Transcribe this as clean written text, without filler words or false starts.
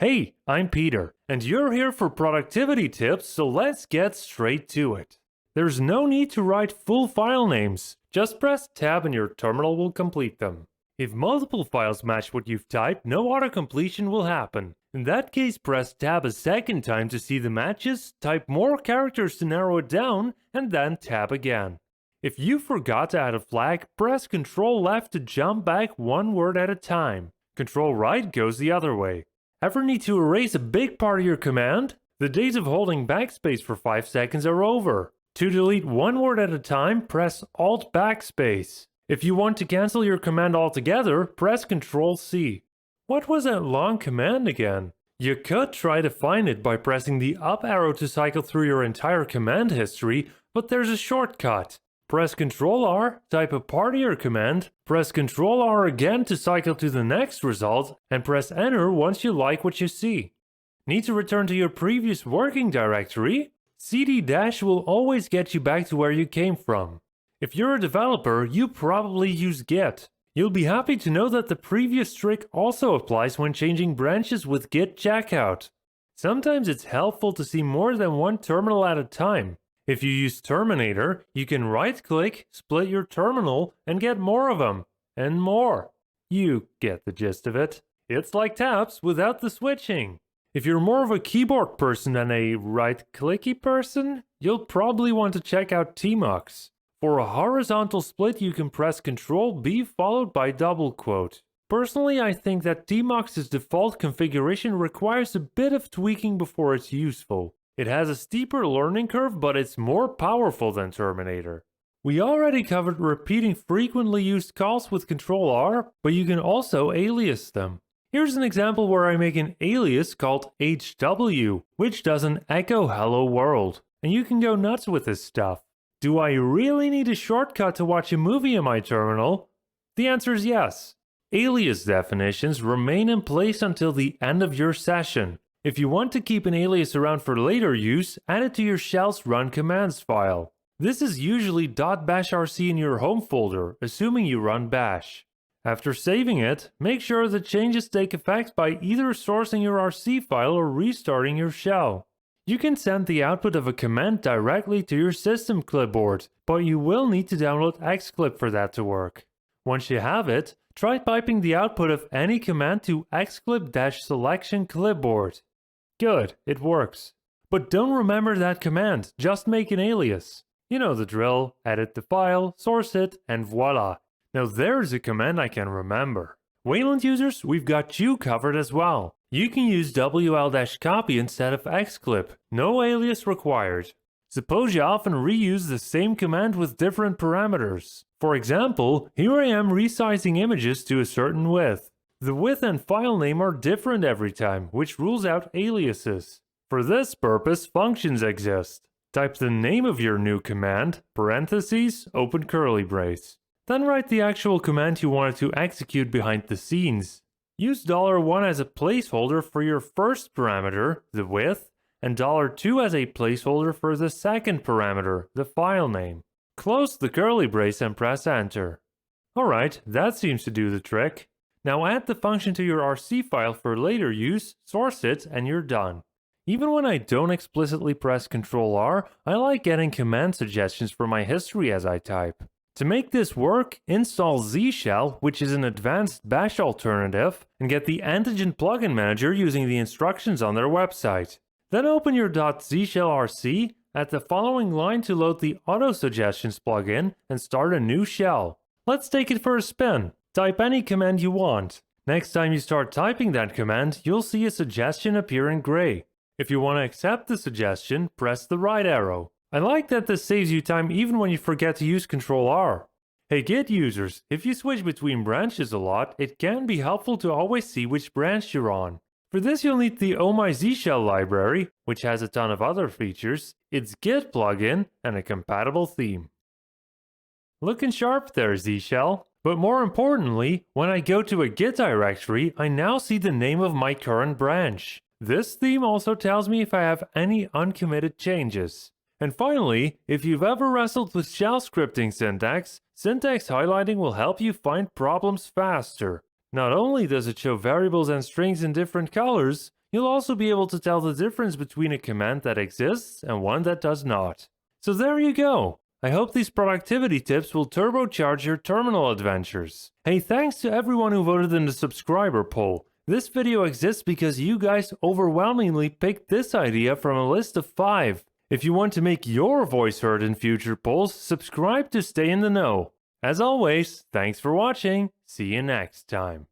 Hey, I'm Peter, and you're here for productivity tips, so let's get straight to it. There's no need to write full file names, just press Tab and your terminal will complete them. If multiple files match what you've typed, no autocompletion will happen. In that case, press Tab a second time to see the matches, type more characters to narrow it down, and then Tab again. If you forgot to add a flag, press Ctrl left to jump back one word at a time. Ctrl right goes the other way. Ever need to erase a big part of your command? The days of holding backspace for 5 seconds are over. To delete one word at a time, press Alt backspace. If you want to cancel your command altogether, press Ctrl C. What was that long command again? You could try to find it by pressing the up arrow to cycle through your entire command history, but there's a shortcut. Press Ctrl R, type a part of your command, press Ctrl R again to cycle to the next result, and press Enter once you like what you see. Need to return to your previous working directory? CD- will always get you back to where you came from. If you're a developer, you probably use Git. You'll be happy to know that the previous trick also applies when changing branches with Git checkout. Sometimes it's helpful to see more than one terminal at a time. If you use Terminator, you can right-click, split your terminal, and get more of them. And more. You get the gist of it. It's like tabs without the switching. If you're more of a keyboard person than a right-clicky person, you'll probably want to check out Tmux. For a horizontal split, you can press Ctrl B followed by double quote. Personally, I think that Tmux's default configuration requires a bit of tweaking before it's useful. It has a steeper learning curve, but it's more powerful than Terminator. We already covered repeating frequently used calls with Ctrl R, but you can also alias them. Here's an example where I make an alias called HW, which does an echo hello world, and you can go nuts with this stuff. Do I really need a shortcut to watch a movie in my terminal? The answer is yes. Alias definitions remain in place until the end of your session. If you want to keep an alias around for later use, add it to your shell's run commands file. This is usually .bashrc in your home folder, assuming you run bash. After saving it, make sure the changes take effect by either sourcing your RC file or restarting your shell. You can send the output of a command directly to your system clipboard, but you will need to download Xclip for that to work. Once you have it, try piping the output of any command to xclip-selection clipboard. Good, it works. But don't remember that command, just make an alias. You know the drill, edit the file, source it, and voila. Now there's a command I can remember. Wayland users, we've got you covered as well. You can use wl-copy instead of xclip, no alias required. Suppose you often reuse the same command with different parameters. For example, here I am resizing images to a certain width. The width and file name are different every time, which rules out aliases. For this purpose, functions exist. Type the name of your new command, parentheses, open curly brace. Then write the actual command you wanted to execute behind the scenes. Use $1 as a placeholder for your first parameter, the width, and $2 as a placeholder for the second parameter, the file name. Close the curly brace and press enter. Alright, that seems to do the trick. Now add the function to your RC file for later use, source it, and you're done. Even when I don't explicitly press Ctrl R, I like getting command suggestions for my history as I type. To make this work, install Z-Shell, which is an advanced bash alternative, and get the Antigen plugin manager using the instructions on their website. Then open your .zshellrc, add the following line to load the Auto-Suggestions plugin, and start a new shell. Let's take it for a spin. Type any command you want. Next time you start typing that command, you'll see a suggestion appear in gray. If you want to accept the suggestion, press the right arrow. I like that this saves you time even when you forget to use Ctrl R. Hey Git users, if you switch between branches a lot, it can be helpful to always see which branch you're on. For this you'll need the OhmyZShell library, which has a ton of other features, its Git plugin, and a compatible theme. Looking sharp there, Z-Shell. But more importantly, when I go to a Git directory, I now see the name of my current branch. This theme also tells me if I have any uncommitted changes. And finally, if you've ever wrestled with shell scripting syntax, syntax highlighting will help you find problems faster. Not only does it show variables and strings in different colors, you'll also be able to tell the difference between a command that exists and one that does not. So there you go! I hope these productivity tips will turbocharge your terminal adventures. Hey, thanks to everyone who voted in the subscriber poll. This video exists because you guys overwhelmingly picked this idea from a list of 5. If you want to make your voice heard in future polls, subscribe to stay in the know. As always, thanks for watching. See you next time.